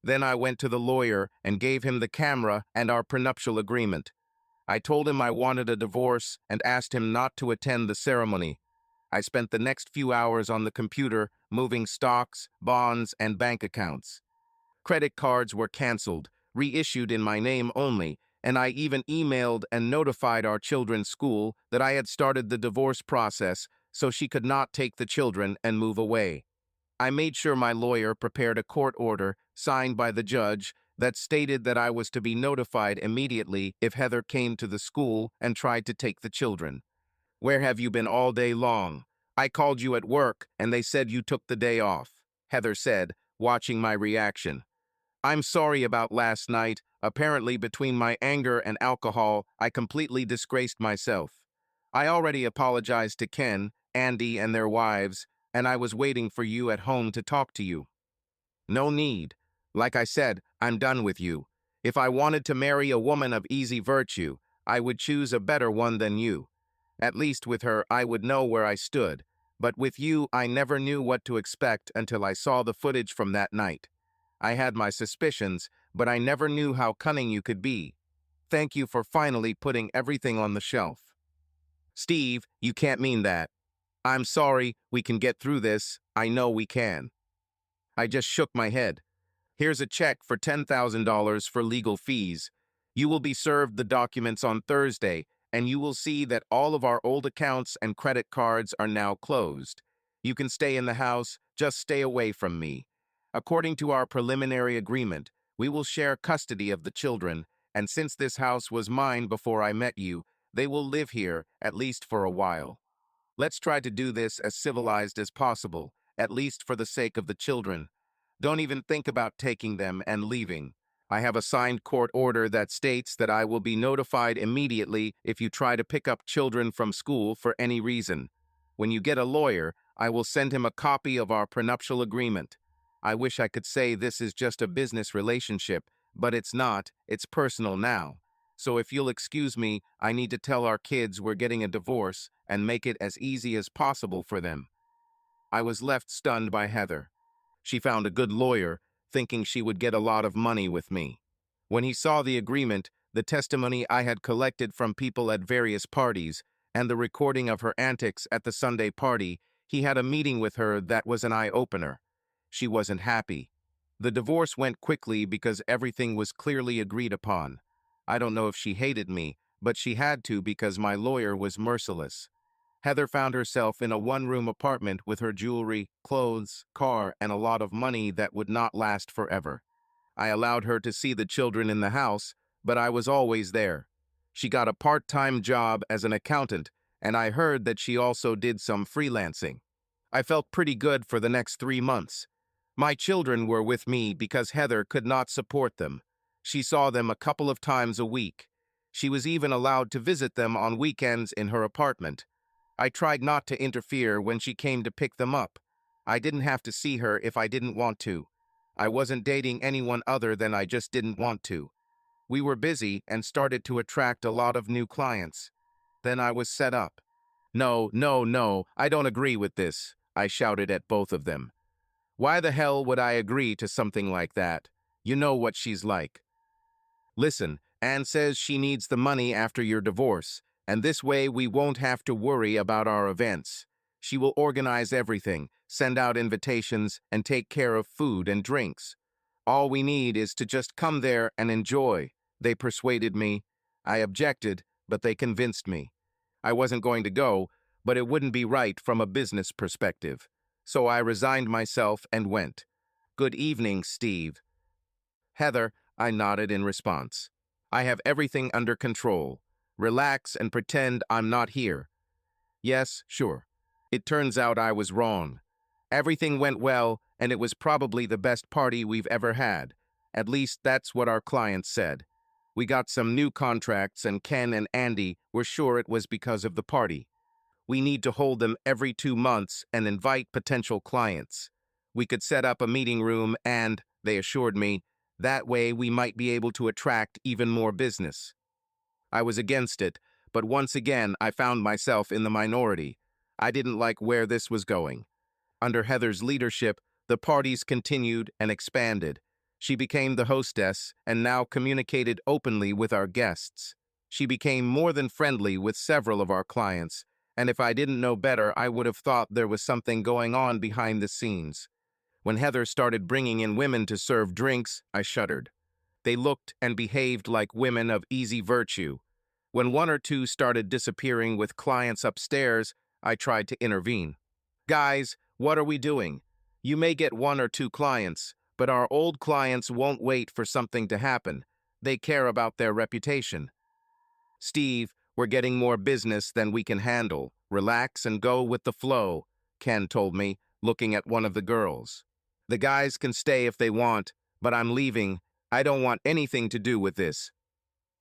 Then I went to the lawyer and gave him the camera and our prenuptial agreement. I told him I wanted a divorce and asked him not to attend the ceremony. I spent the next few hours on the computer moving stocks, bonds, and bank accounts. Credit cards were canceled, reissued in my name only, and I even emailed and notified our children's school that I had started the divorce process so she could not take the children and move away. I made sure my lawyer prepared a court order signed by the judge that stated that I was to be notified immediately if Heather came to the school and tried to take the children. "Where have you been all day long? I called you at work and they said you took the day off," Heather said, watching my reaction. "I'm sorry about last night. Apparently, between my anger and alcohol, I completely disgraced myself. I already apologized to Ken, Andy, and their wives, and I was waiting for you at home to talk to you." "No need. Like I said, I'm done with you. If I wanted to marry a woman of easy virtue, I would choose a better one than you. At least with her, I would know where I stood. But with you, I never knew what to expect until I saw the footage from that night. I had my suspicions, but I never knew how cunning you could be. Thank you for finally putting everything on the shelf." "Steve, you can't mean that. I'm sorry, we can get through this. I know we can." I just shook my head. "Here's a check for $10,000 for legal fees. You will be served the documents on Thursday, and you will see that all of our old accounts and credit cards are now closed. You can stay in the house, just stay away from me. According to our preliminary agreement, we will share custody of the children, and since this house was mine before I met you, they will live here, at least for a while. Let's try to do this as civilized as possible, at least for the sake of the children. Don't even think about taking them and leaving. I have a signed court order that states that I will be notified immediately if you try to pick up children from school for any reason. When you get a lawyer, I will send him a copy of our prenuptial agreement. I wish I could say this is just a business relationship, but it's not. It's personal now. So if you'll excuse me, I need to tell our kids we're getting a divorce and make it as easy as possible for them." I was left stunned by Heather. She found a good lawyer, thinking she would get a lot of money with me. When he saw the agreement, the testimony I had collected from people at various parties, and the recording of her antics at the Sunday party, he had a meeting with her that was an eye-opener. She wasn't happy. The divorce went quickly because everything was clearly agreed upon. I don't know if she hated me, but she had to because my lawyer was merciless. Heather found herself in a one-room apartment with her jewelry, clothes, car, and a lot of money that would not last forever. I allowed her to see the children in the house, but I was always there. She got a part-time job as an accountant, and I heard that she also did some freelancing. I felt pretty good for the next 3 months. My children were with me because Heather could not support them. She saw them a couple of times a week. She was even allowed to visit them on weekends in her apartment. I tried not to interfere when she came to pick them up. I didn't have to see her if I didn't want to. I wasn't dating anyone other than I just didn't want to. We were busy and started to attract a lot of new clients. Then I was set up. "No, no, no, I don't agree with this," I shouted at both of them. "Why the hell would I agree to something like that? You know what she's like. Listen, Anne says she needs the money after your divorce, and this way we won't have to worry about our events. She will organize everything, send out invitations, and take care of food and drinks. All we need is to just come there and enjoy." They persuaded me. I objected, but they convinced me. I wasn't going to go, but it wouldn't be right from a business perspective. So I resigned myself and went. "Good evening, Steve." "Heather," I nodded in response. "I have everything under control. Relax and pretend I'm not here." "Yes, sure." It turns out I was wrong. Everything went well, and it was probably the best party we've ever had. At least that's what our clients said. We got some new contracts, and Ken and Andy were sure it was because of the party. We need to hold them every 2 months and invite potential clients. We could set up a meeting room and, they assured me, that way we might be able to attract even more business. I was against it, but once again I found myself in the minority. I didn't like where this was going. Under Heather's leadership, the parties continued and expanded. She became the hostess and now communicated openly with our guests. She became more than friendly with several of our clients, and if I didn't know better, I would have thought there was something going on behind the scenes. When Heather started bringing in women to serve drinks, I shuddered. They looked and behaved like women of easy virtue. When one or two started disappearing with clients upstairs, I tried to intervene. Guys, what are we doing? You may get one or two clients, but our old clients won't wait for something to happen. They care about their reputation. Steve, we're getting more business than we can handle. Relax and go with the flow, Ken told me, looking at one of the girls. The guys can stay if they want, but I'm leaving. I don't want anything to do with this.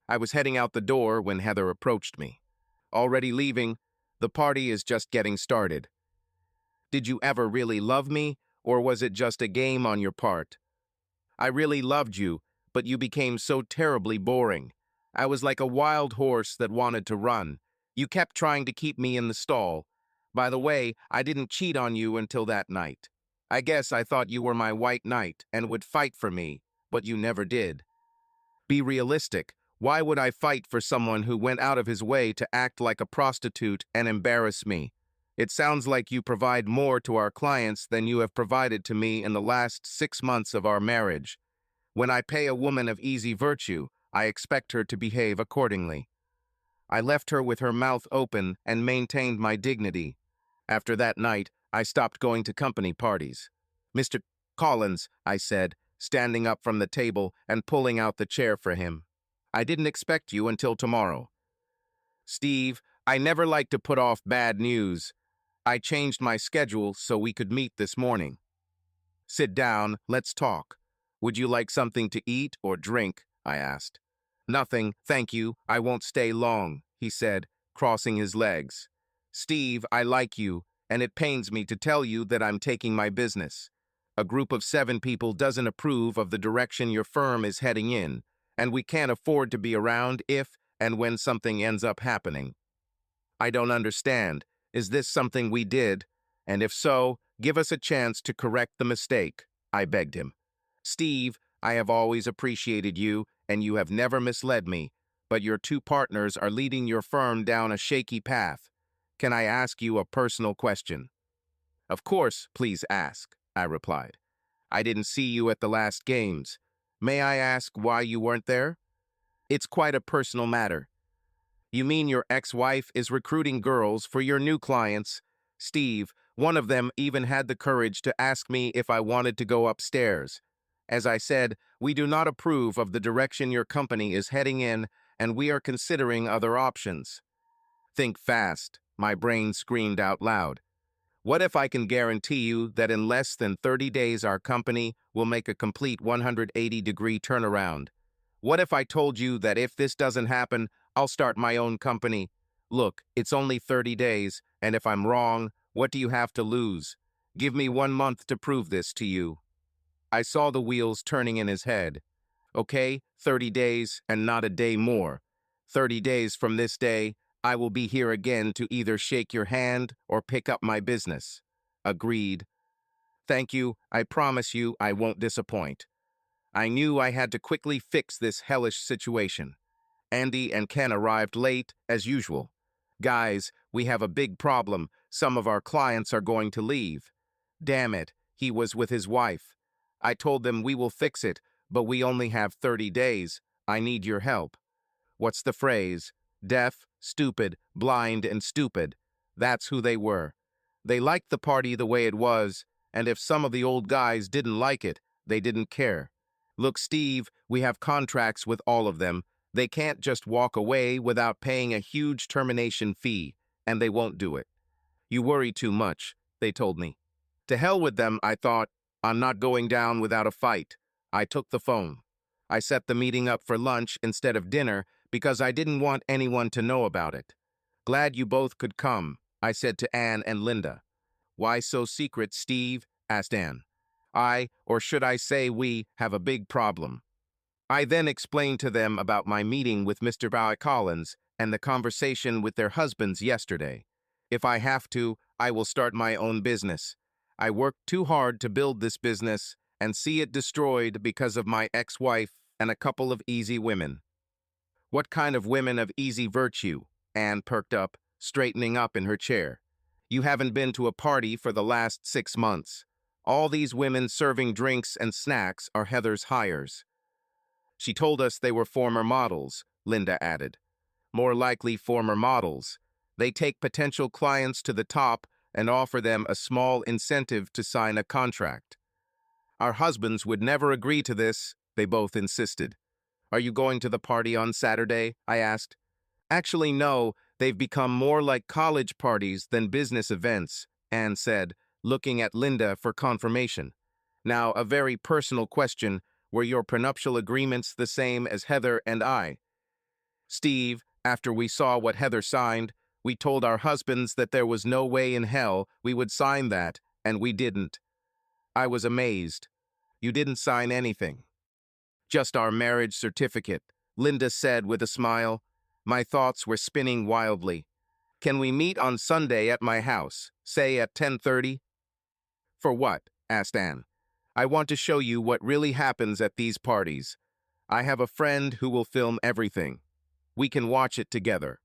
I was heading out the door when Heather approached me. Already leaving? The party is just getting started. Did you ever really love me, or was it just a game on your part? I really loved you, but you became so terribly boring. I was like a wild horse that wanted to run. You kept trying to keep me in the stall. By the way, I didn't cheat on you until that night. I guess I thought you were my white knight and would fight for me, but you never did. Be realistic. Why would I fight for someone who went out of his way to act like a prostitute and embarrass me? It sounds like you provide more to our clients than you have provided to me in the last 6 months of our marriage. When I pay a woman of easy virtue, I expect her to behave accordingly. I left her with her mouth open and maintained my dignity. After that night, I stopped going to company parties. Mr. Collins, I said, standing up from the table and pulling out the chair for him. I didn't expect you until tomorrow. Steve, I never like to put off bad news. I changed my schedule so we could meet this morning. Sit down, let's talk. Would you like something to eat or drink? I asked. Nothing, thank you, I won't stay long, he said, crossing his legs. Steve, I like you, and it pains me to tell you that I'm taking my business. A group of 7 people doesn't approve of the direction your firm is heading in, and we can't afford to be around if and when something ends up happening. I don't understand. Is this something we did? And if so, give us a chance to correct the mistake, I begged him. Steve, I have always appreciated you, and you have never misled me, but your 2 partners are leading your firm down a shaky path. Can I ask you a personal question? Of course, please ask, I replied. I didn't see you at the last games. May I ask why you weren't there? It's quite a personal matter. You mean your ex-wife is recruiting girls for your new clients? Steve, one of them even had the courage to ask me if I wanted to go upstairs. As I said, we do not approve of the direction your company is heading in, and we are considering other options. Think fast, my brain screamed out loud. What if I can guarantee you that in less than 30 days our company will make a complete 180-degree turnaround? What if I told you that if this doesn't happen, I'll start my own company? Look, it's only 30 days, and if I'm wrong, what do you have to lose? Give me 1 month to prove this to you. I saw the wheels turning in his head. Okay, 30 days and not a day more. 30 days from this day, I will be here again to either shake your hand or pick up my business. Agreed. Thank you. I promise you I won't disappoint. I knew I had to quickly fix this hellish situation. Andy and Ken arrived late, as usual. Guys, we have a big problem. Some of our clients are going to leave. Damn it, he was with his wife. I told them we will fix it, but we only have 30 days. I need your help. What's the phrase? Deaf, stupid, blind, and stupid. That's who they were. They liked the party the way it was, and if some of the old guys didn't like it, they didn't care. Look, Steve, we have contracts with all of them. They can't just walk away without paying a huge termination fee, and they won't do it. You worry too much, they told me. To hell with them, I thought. I'm not going down without a fight. I took the phone. I set the meeting up for lunch instead of dinner because I didn't want anyone to know about it. Glad you both could come, I said to Anne and Linda. Why so secret, Steve? Asked Anne. Or should I say we, have a big problem. I then explained to them about my meeting with Mr. Collins and the conversation with their husbands yesterday. If I have to, I will start my own business. I worked too hard to build this business and see it destroyed because of my ex-wife and a couple of easy women. What kind of women of easy virtue? Anne perked up, straightening up in her chair. You haven't been to a party for the last 6 months. All these women serving drinks and snacks are Heather's hires. She told us they were former models, Linda added. More likely former models. They take potential clients to the top and offer them a small incentive to sign a contract. Our husbands would never agree to this, they both insisted. Are you going to the party on Saturday? I asked. Actually, no, they've become more like college parties than business events, Anne said, looking at Linda for confirmation. Now, a very personal question. Were your prenuptial agreements the same as Heather and I? Steve, after we saw what Heather signed, we told our husbands that there was no way in hell we would sign that, and we didn't. I was amazed. You didn't sign anything. Just our marriage certificate, Linda said with a smile. My thoughts were spinning wildly. Can we meet on Sunday at my house, say at 10:30? For what? Asked Anne. I want to show you what really happens at these parties. I have a friend who will film everything. We can watch it together.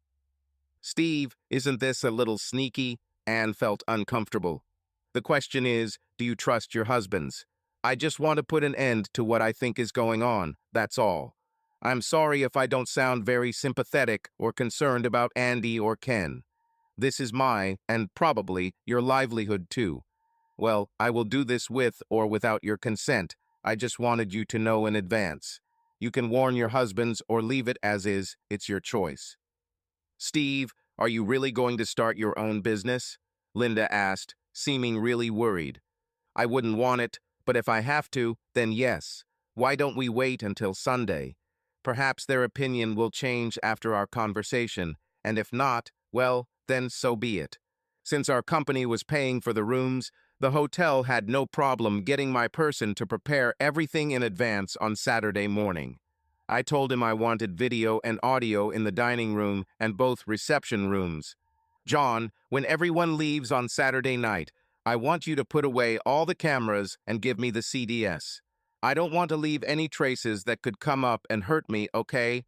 Steve, isn't this a little sneaky? Anne felt uncomfortable. The question is, do you trust your husbands? I just want to put an end to what I think is going on, that's all. I'm sorry if I don't sound very sympathetic or concerned about Andy or Ken. This is my, and probably, your livelihood too. Well, I will do this with or without your consent. I just wanted you to know in advance. You can warn your husbands or leave it as is, it's your choice. Steve, are you really going to start your own business? Linda asked, seeming really worried. I wouldn't want it, but if I have to, then yes. Why don't we wait until Sunday? Perhaps their opinion will change after our conversation, and if not, well, then so be it. Since our company was paying for the rooms, the hotel had no problem getting my person to prepare everything in advance on Saturday morning. I told him I wanted video and audio in the dining room and both reception rooms. John, when everyone leaves on Saturday night, I want you to put away all the cameras and give me the CDS. I don't want to leave any traces that could come up and hurt me, okay?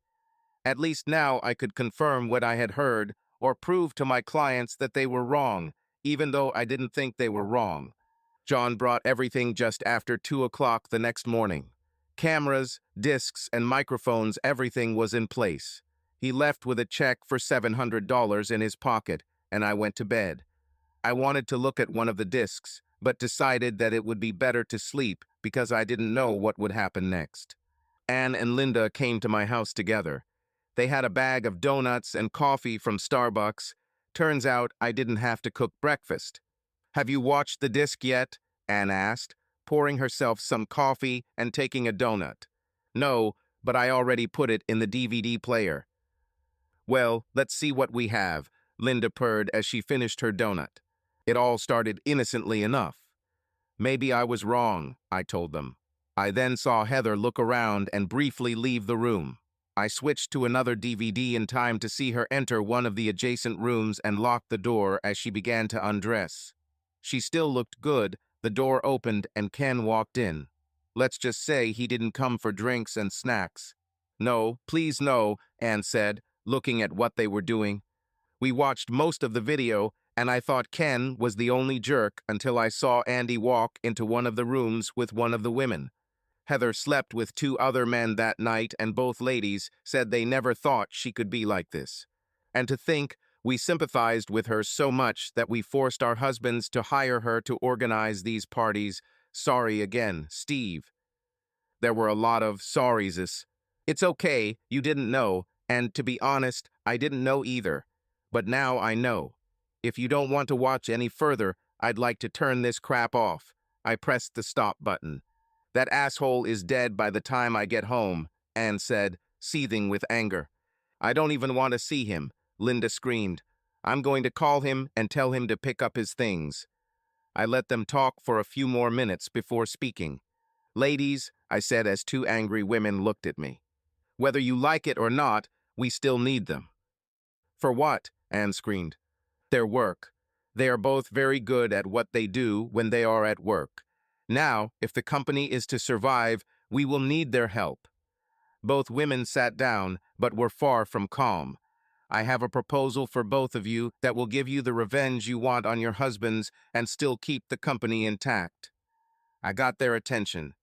At least now I could confirm what I had heard or prove to my clients that they were wrong, even though I didn't think they were wrong. John brought everything just after 2 o'clock the next morning. Cameras, discs, and microphones, everything was in place. He left with a check for $700 in his pocket, and I went to bed. I wanted to look at one of the discs, but decided that it would be better to sleep because I didn't know what would happen next. Anne and Linda came to my house together. They had a bag of donuts and coffee from Starbucks. Turns out I didn't have to cook breakfast. Have you watched the disc yet? Anne asked, pouring herself some coffee and taking a donut. No, but I already put it in the DVD player. Well, let's see what we have, Linda purred as she finished her donut. It all started innocently enough. Maybe I was wrong, I told them. I then saw Heather look around and briefly leave the room. I switched to another DVD in time to see her enter one of the adjacent rooms and lock the door as she began to undress. She still looked good. The door opened and Ken walked in. Let's just say he didn't come for drinks and snacks. No, please no, Anne said, looking at what they were doing. We watched most of the video, and I thought Ken was the only jerk until I saw Andy walk into one of the rooms with one of the women. Heather slept with 2 other men that night, and both ladies said they never thought she could be like this. And to think, we sympathized with her so much that we forced our husbands to hire her to organize these parties. Sorry again, Steve. There were a lot of sorries. It's okay, you didn't know, and to be honest, I didn't know either. But now I know. If you don't want to watch any further, I'd like to turn this crap off. I pressed the stop button. That asshole is dead by the time I get home, Anne said, seething with anger. I don't even want to see him, Linda screamed. I'm going to call him and tell him to pick up his things. I let them talk for a few more minutes before speaking. Ladies, I said as 2 angry women looked at me. Whether you like it or not, we still need them. For what? Anne screamed. Their work. They are both very good at what they do when they are at work. Now, if the company is to survive, we will need their help. Both women sat down, but were far from calm. I have a proposal for both of you that will give you the revenge you want on your husbands and still keep the company intact. I got their attention.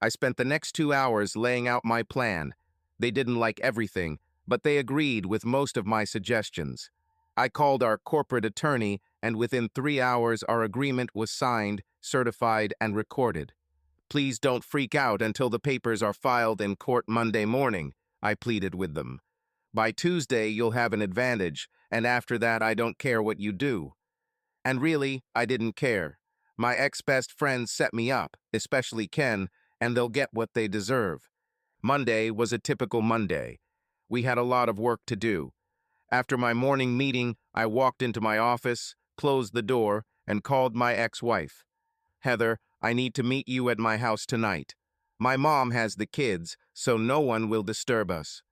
I spent the next 2 hours laying out my plan. They didn't like everything, but they agreed with most of my suggestions. I called our corporate attorney, and within 3 hours our agreement was signed, certified, and recorded. Please don't freak out until the papers are filed in court Monday morning, I pleaded with them. By Tuesday, you'll have an advantage, and after that, I don't care what you do. And really, I didn't care. My ex-best friends set me up, especially Ken, and they'll get what they deserve. Monday was a typical Monday. We had a lot of work to do. After my morning meeting, I walked into my office, closed the door, and called my ex-wife. Heather, I need to meet you at my house tonight. My mom has the kids, so no one will disturb us.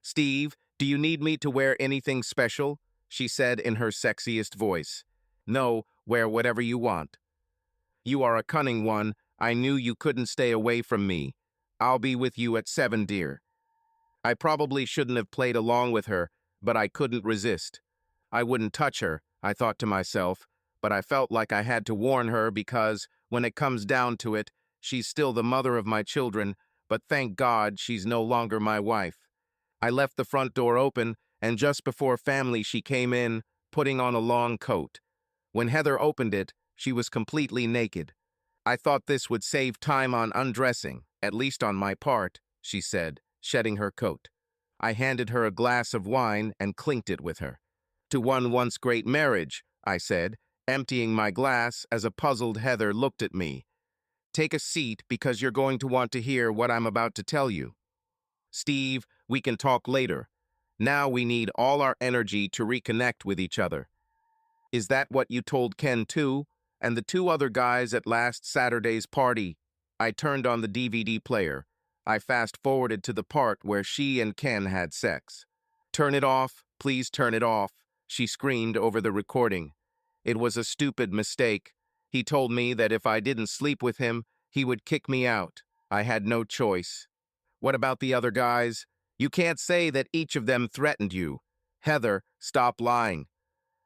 Steve, do you need me to wear anything special? She said in her sexiest voice. No, wear whatever you want. You are a cunning one. I knew you couldn't stay away from me. I'll be with you at 7, dear. I probably shouldn't have played along with her, but I couldn't resist. I wouldn't touch her, I thought to myself, but I felt like I had to warn her because, when it comes down to it, she's still the mother of my children, but thank God she's no longer my wife. I left the front door open, and just before family she came in, putting on a long coat. When Heather opened it, she was completely naked. I thought this would save time on undressing, at least on my part, she said, shedding her coat. I handed her a glass of wine and clinked it with her. To one once great marriage, I said, emptying my glass as a puzzled Heather looked at me. Take a seat because you're going to want to hear what I'm about to tell you. Steve, we can talk later. Now we need all our energy to reconnect with each other. Is that what you told Ken too? And the 2 other guys at last Saturday's party? I turned on the DVD player. I fast-forwarded to the part where she and Ken had sex. Turn it off, please turn it off, she screamed over the recording. It was a stupid mistake. He told me that if I didn't sleep with him, he would kick me out. I had no choice. What about the other guys? You can't say that each of them threatened you. Heather, stop lying.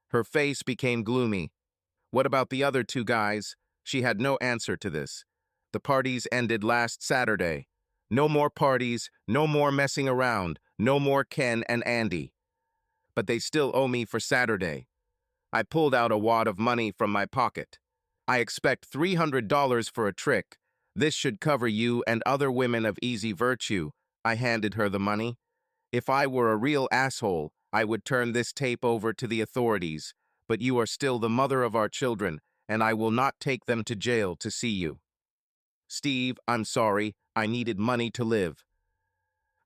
Her face became gloomy. What about the other 2 guys? She had no answer to this. The parties ended last Saturday. No more parties, no more messing around, no more Ken and Andy. But they still owe me for Saturday. I pulled out a wad of money from my pocket. I expect $300 for a trick. This should cover you and other women of easy virtue. I handed her the money. If I were a real asshole, I would turn this tape over to the authorities, but you are still the mother of our children, and I will not take them to jail to see you. Steve, I'm sorry. I needed money to live.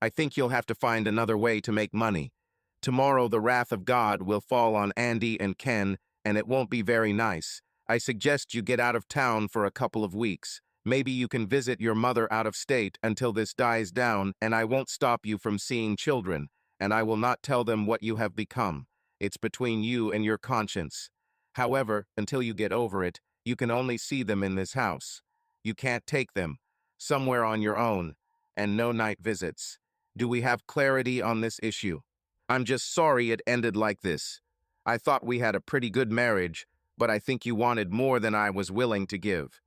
I think you'll have to find another way to make money. Tomorrow the wrath of God will fall on Andy and Ken, and it won't be very nice. I suggest you get out of town for a couple of weeks. Maybe you can visit your mother out of state until this dies down, and I won't stop you from seeing children, and I will not tell them what you have become. It's between you and your conscience. However, until you get over it, you can only see them in this house. You can't take them. Somewhere on your own, and no night visits. Do we have clarity on this issue? I'm just sorry it ended like this. I thought we had a pretty good marriage, but I think you wanted more than I was willing to give.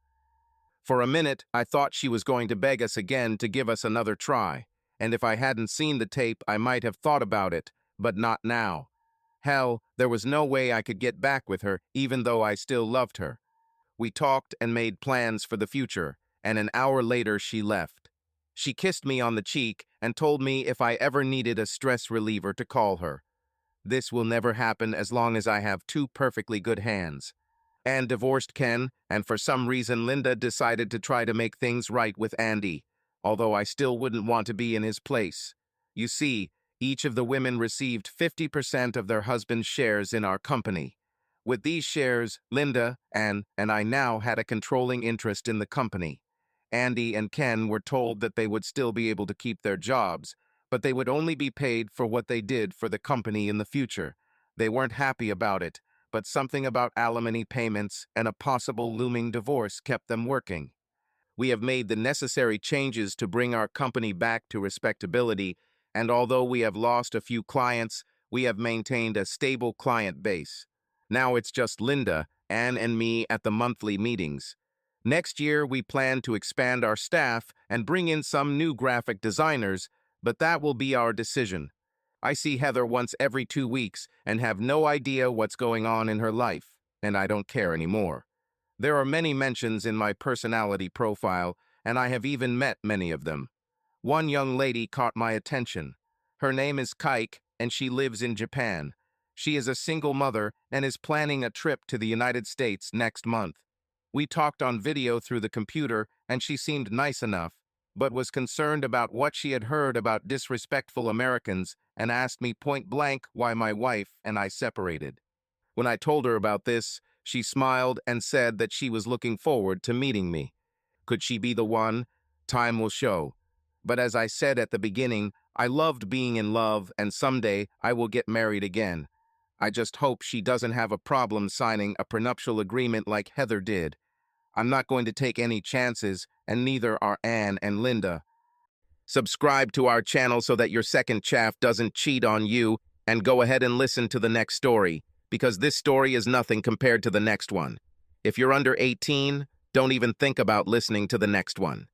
For a minute, I thought she was going to beg us again to give us another try, and if I hadn't seen the tape, I might have thought about it, but not now. Hell, there was no way I could get back with her, even though I still loved her. We talked and made plans for the future, and an hour later she left. She kissed me on the cheek and told me if I ever needed a stress reliever to call her. This will never happen as long as I have 2 perfectly good hands. Anne divorced Ken, and for some reason Linda decided to try to make things right with Andy, although I still wouldn't want to be in his place. You see, each of the women received 50% of their husband's shares in our company. With these shares, Linda, Anne, and I now had a controlling interest in the company. Andy and Ken were told that they would still be able to keep their jobs, but they would only be paid for what they did for the company in the future. They weren't happy about it, but something about alimony payments and a possible looming divorce kept them working. We have made the necessary changes to bring our company back to respectability, and although we have lost a few clients, we have maintained a stable client base. Now it's just Linda, Anne, and me at the monthly meetings. Next year, we plan to expand our staff and bring in some new graphic designers, but that will be our decision. I see Heather once every 2 weeks and have no idea what's going on in her life, and I don't care anymore. There are many mentions in my personality profile, and I have even met many of them. One young lady caught my attention. Her name is Kaik, and she lives in Japan. She is a single mother and is planning a trip to the United States next month. We talked on video through the computer, and she seemed nice enough, but was concerned about what she had heard about disrespectful Americans and asked me point blank why my wife and I separated. When I told her about this, she smiled and said that she was looking forward to meeting me. Could she be the one? Time will show. But as I said at the beginning, I loved being in love, and someday I will get married again. I just hope she doesn't have a problem signing a prenuptial agreement like Heather did. I'm not going to take any chances, and neither are Anne and Linda. Subscribe to our channel so that your second chaff doesn't cheat on you, and go ahead and listen to the next story, because this story is nothing compared to the next one. If you're under 18, don't even think about listening to the next one.